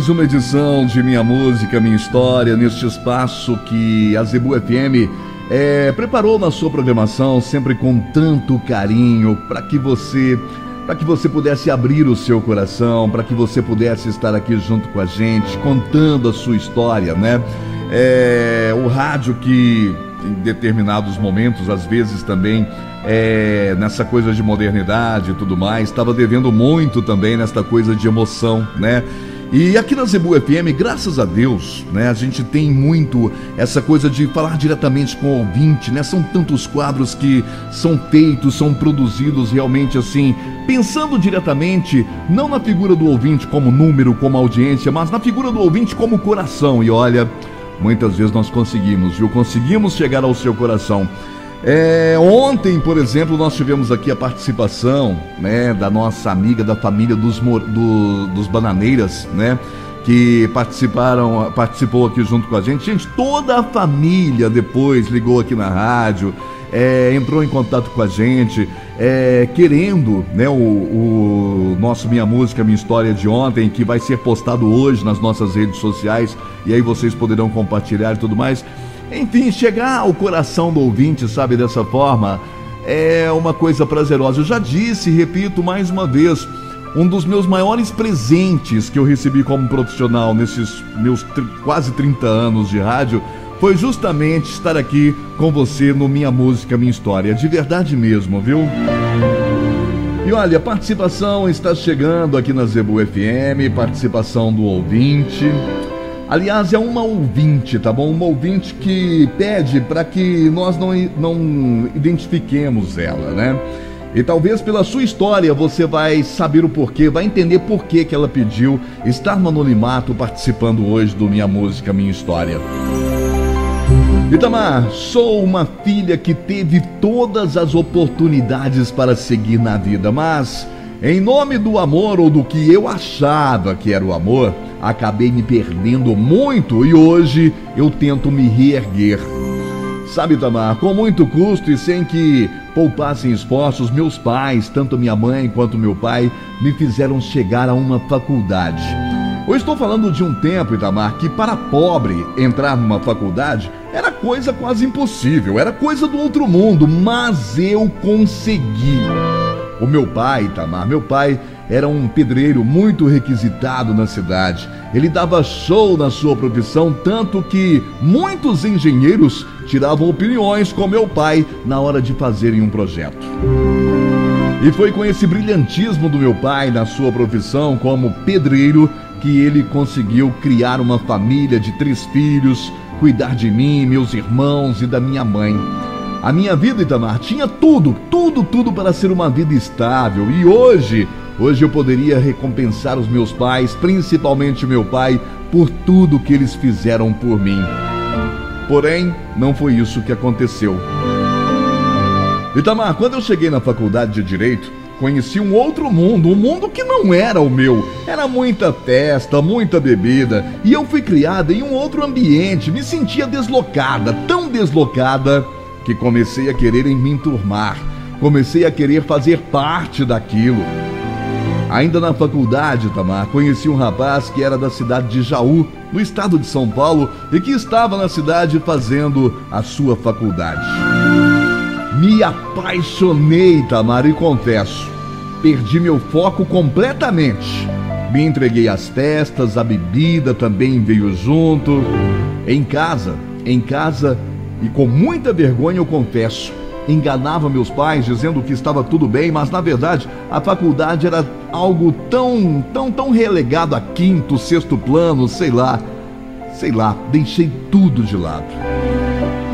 mais uma edição de Minha Música, Minha História, neste espaço que a Zebu FM preparou na sua programação, sempre com tanto carinho, para que você pudesse abrir o seu coração, para que você pudesse estar aqui junto com a gente, contando a sua história, né? O rádio que em determinados momentos, às vezes também nessa coisa de modernidade e tudo mais, estava devendo muito também nesta coisa de emoção, né? E aqui na Zebu FM, graças a Deus, né, a gente tem muito essa coisa de falar diretamente com o ouvinte, né? São tantos quadros que são feitos, são produzidos realmente assim, pensando diretamente, não na figura do ouvinte como número, como audiência, mas na figura do ouvinte como coração. E olha, muitas vezes nós conseguimos, viu? Conseguimos chegar ao seu coração. Ontem, por exemplo, nós tivemos aqui a participação, né, da nossa amiga da família dos Bananeiras, né, que participou aqui junto com a gente. Gente, toda a família depois ligou aqui na rádio, entrou em contato com a gente, querendo, né, o nosso Minha Música, Minha História de ontem, que vai ser postado hoje nas nossas redes sociais, e aí vocês poderão compartilhar e tudo mais. Enfim, chegar ao coração do ouvinte, sabe, dessa forma, é uma coisa prazerosa. Eu já disse, repito mais uma vez, um dos meus maiores presentes que eu recebi como profissional nesses meus quase 30 anos de rádio foi justamente estar aqui com você no Minha Música, Minha História. De verdade mesmo, viu? E olha, a participação está chegando aqui na Zebu FM, participação do ouvinte. Aliás, é uma ouvinte, tá bom? Uma ouvinte que pede para que nós não identifiquemos ela, né? E talvez pela sua história você vai saber o porquê, vai entender por que ela pediu estar no anonimato participando hoje do Minha Música, Minha História. Itamar, sou uma filha que teve todas as oportunidades para seguir na vida, mas em nome do amor, ou do que eu achava que era o amor, acabei me perdendo muito e hoje eu tento me reerguer. Sabe, Itamar, com muito custo e sem que poupassem esforços, meus pais, tanto minha mãe quanto meu pai, me fizeram chegar a uma faculdade. Eu estou falando de um tempo, Itamar, que para pobre entrar numa faculdade era coisa quase impossível, era coisa do outro mundo, mas eu consegui. O meu pai, Itamar, meu pai era um pedreiro muito requisitado na cidade. Ele dava show na sua profissão, tanto que muitos engenheiros tiravam opiniões com meu pai na hora de fazerem um projeto. E foi com esse brilhantismo do meu pai na sua profissão como pedreiro que ele conseguiu criar uma família de 3 filhos, cuidar de mim, meus irmãos e da minha mãe. A minha vida, Itamar, tinha tudo para ser uma vida estável. E hoje eu poderia recompensar os meus pais, principalmente o meu pai, por tudo que eles fizeram por mim. Porém, não foi isso que aconteceu. Itamar, quando eu cheguei na faculdade de Direito, conheci um outro mundo, um mundo que não era o meu. Era muita festa, muita bebida, e eu fui criada em um outro ambiente, me sentia deslocada, tão deslocada, que comecei a querer me enturmar, comecei a querer fazer parte daquilo. Ainda na faculdade, Itamar, conheci um rapaz que era da cidade de Jaú, no estado de São Paulo, e que estava na cidade fazendo a sua faculdade. Me apaixonei, Itamar, e confesso, perdi meu foco completamente. Me entreguei às festas, a bebida também veio junto. Em casa, e com muita vergonha eu confesso, enganava meus pais dizendo que estava tudo bem, mas na verdade a faculdade era algo tão relegado a 5º, 6º plano, sei lá, deixei tudo de lado.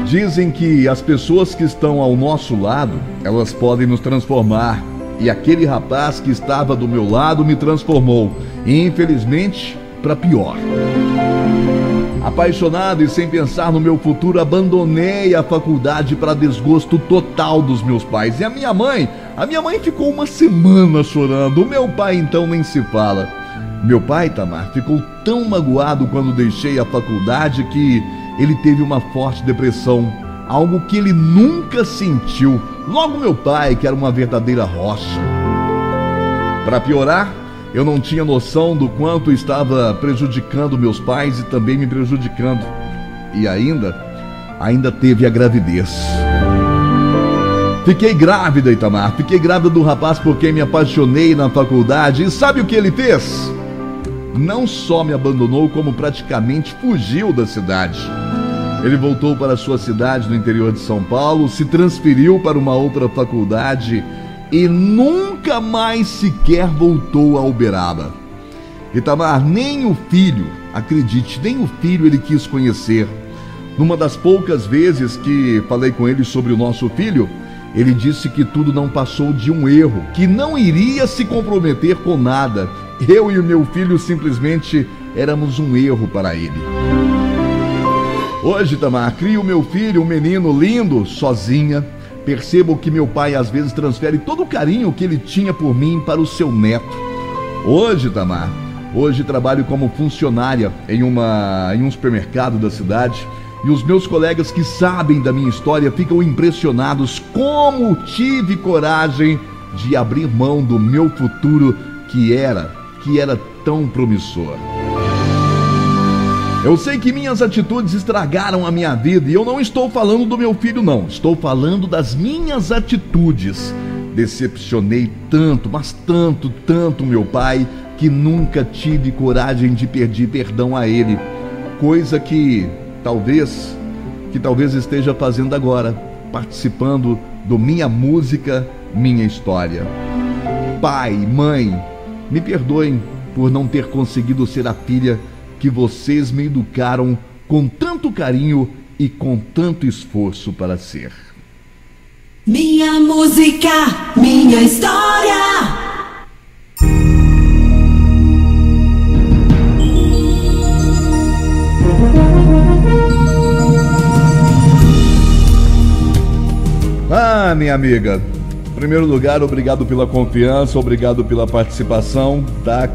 Dizem que as pessoas que estão ao nosso lado, elas podem nos transformar, e aquele rapaz que estava do meu lado me transformou, e infelizmente para pior. Apaixonado e sem pensar no meu futuro, abandonei a faculdade para desgosto total dos meus pais. E a minha mãe ficou uma semana chorando. O meu pai então nem se fala. Meu pai, Itamar, ficou tão magoado quando deixei a faculdade que ele teve uma forte depressão, algo que ele nunca sentiu. Logo meu pai, que era uma verdadeira rocha. Para piorar, Eu não tinha noção do quanto estava prejudicando meus pais e também me prejudicando. E ainda teve a gravidez. Fiquei grávida, Itamar. Fiquei grávida do rapaz por quem me apaixonei na faculdade. E sabe o que ele fez? Não só me abandonou, como praticamente fugiu da cidade. Ele voltou para sua cidade no interior de São Paulo, se transferiu para uma outra faculdade e nunca mais sequer voltou a Uberaba. Itamar, nem o filho, acredite, nem o filho ele quis conhecer. Numa das poucas vezes que falei com ele sobre o nosso filho, ele disse que tudo não passou de um erro, que não iria se comprometer com nada. Eu e o meu filho simplesmente éramos um erro para ele. Hoje, Itamar, crio meu filho, um menino lindo, sozinha. Percebo que meu pai às vezes transfere todo o carinho que ele tinha por mim para o seu neto. Hoje, Itamar, trabalho como funcionária em um supermercado da cidade. E os meus colegas que sabem da minha história ficam impressionados como tive coragem de abrir mão do meu futuro que era tão promissor. Eu sei que minhas atitudes estragaram a minha vida e eu não estou falando do meu filho, não. Estou falando das minhas atitudes. Decepcionei tanto, mas tanto meu pai que nunca tive coragem de pedir perdão a ele. Coisa que talvez esteja fazendo agora, participando do Minha Música, Minha História. Pai, mãe, me perdoem por não ter conseguido ser a filha que vocês me educaram com tanto carinho e com tanto esforço para ser. Minha música, minha história. Ah, minha amiga, em primeiro lugar, obrigado pela confiança, obrigado pela participação, tá?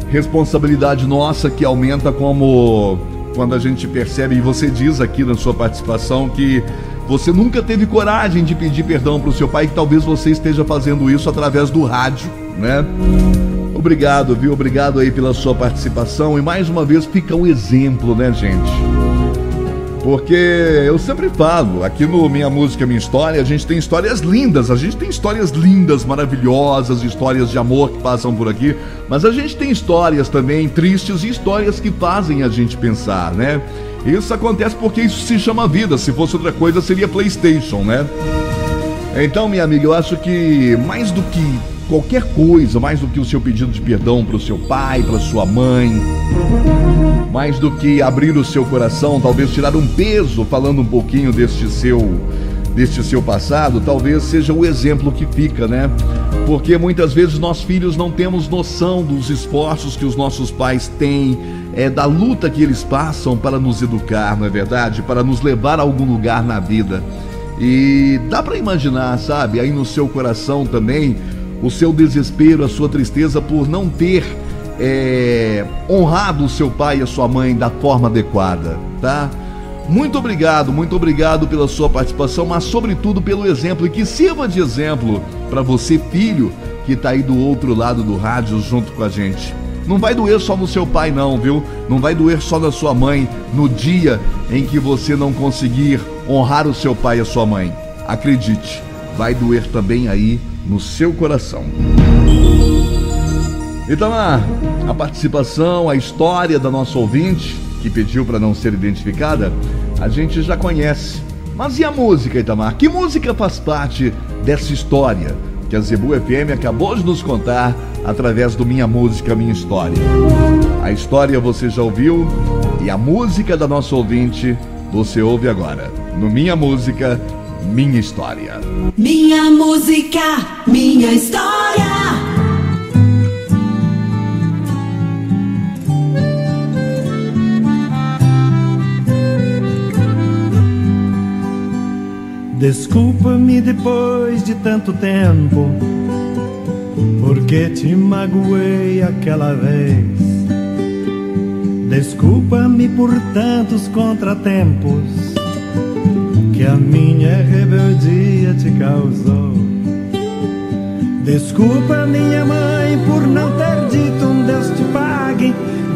Responsabilidade nossa que aumenta quando a gente percebe, e você diz aqui na sua participação que você nunca teve coragem de pedir perdão para o seu pai, que talvez você esteja fazendo isso através do rádio, né? Obrigado, viu? Obrigado aí pela sua participação e mais uma vez fica um exemplo, né, gente? Porque eu sempre falo, aqui no Minha Música, Minha História, a gente tem histórias lindas, maravilhosas, histórias de amor que passam por aqui, mas a gente tem histórias também tristes e histórias que fazem a gente pensar, né? Isso acontece porque isso se chama vida, se fosse outra coisa seria PlayStation, né? Então, minha amiga, eu acho que mais do que qualquer coisa, mais do que o seu pedido de perdão para o seu pai, para sua mãe, mais do que abrir o seu coração, talvez tirar um peso falando um pouquinho deste seu passado, talvez seja o exemplo que fica, né? Porque muitas vezes nós filhos não temos noção dos esforços que os nossos pais têm, da luta que eles passam para nos educar, não é verdade? Para nos levar a algum lugar na vida. E dá para imaginar, sabe, aí no seu coração também, o seu desespero, a sua tristeza por não ter honrado o seu pai e a sua mãe da forma adequada, tá? Muito obrigado pela sua participação, mas sobretudo pelo exemplo, e que sirva de exemplo para você, filho, que tá aí do outro lado do rádio junto com a gente. Não vai doer só no seu pai não, viu? Não vai doer só na sua mãe no dia em que você não conseguir honrar o seu pai e a sua mãe. Acredite, vai doer também aí no seu coração. Então, a participação, a história da nossa ouvinte, que pediu para não ser identificada, a gente já conhece. Mas e a música, Itamar? Que música faz parte dessa história que a Zebu FM acabou de nos contar através do Minha Música, Minha História? A história você já ouviu e a música da nossa ouvinte você ouve agora no Minha Música, Minha História. Minha música, minha história. Desculpa-me depois de tanto tempo, porque te magoei aquela vez. Desculpa-me por tantos contratempos que a minha rebeldia te causou. Desculpa minha mãe por não ter dito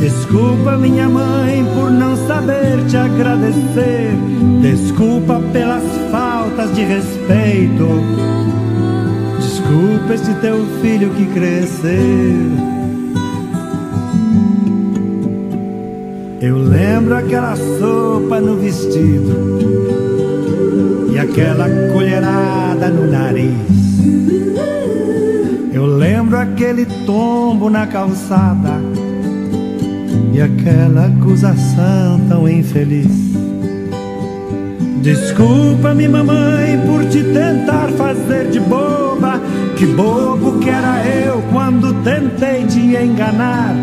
Desculpa minha mãe por não saber te agradecer. Desculpa pelas faltas de respeito. Desculpa este teu filho que cresceu. Eu lembro aquela sopa no vestido e aquela colherada no nariz. Eu lembro aquele tombo na calçada e aquela acusação tão infeliz. Desculpa-me, mamãe, por te tentar fazer de boba. Que bobo que era eu quando tentei te enganar.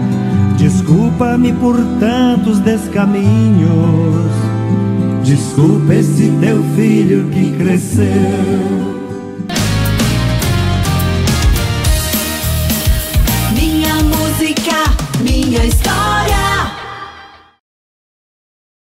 Desculpa-me por tantos descaminhos. Desculpa esse teu filho que cresceu. Minha música, minha história.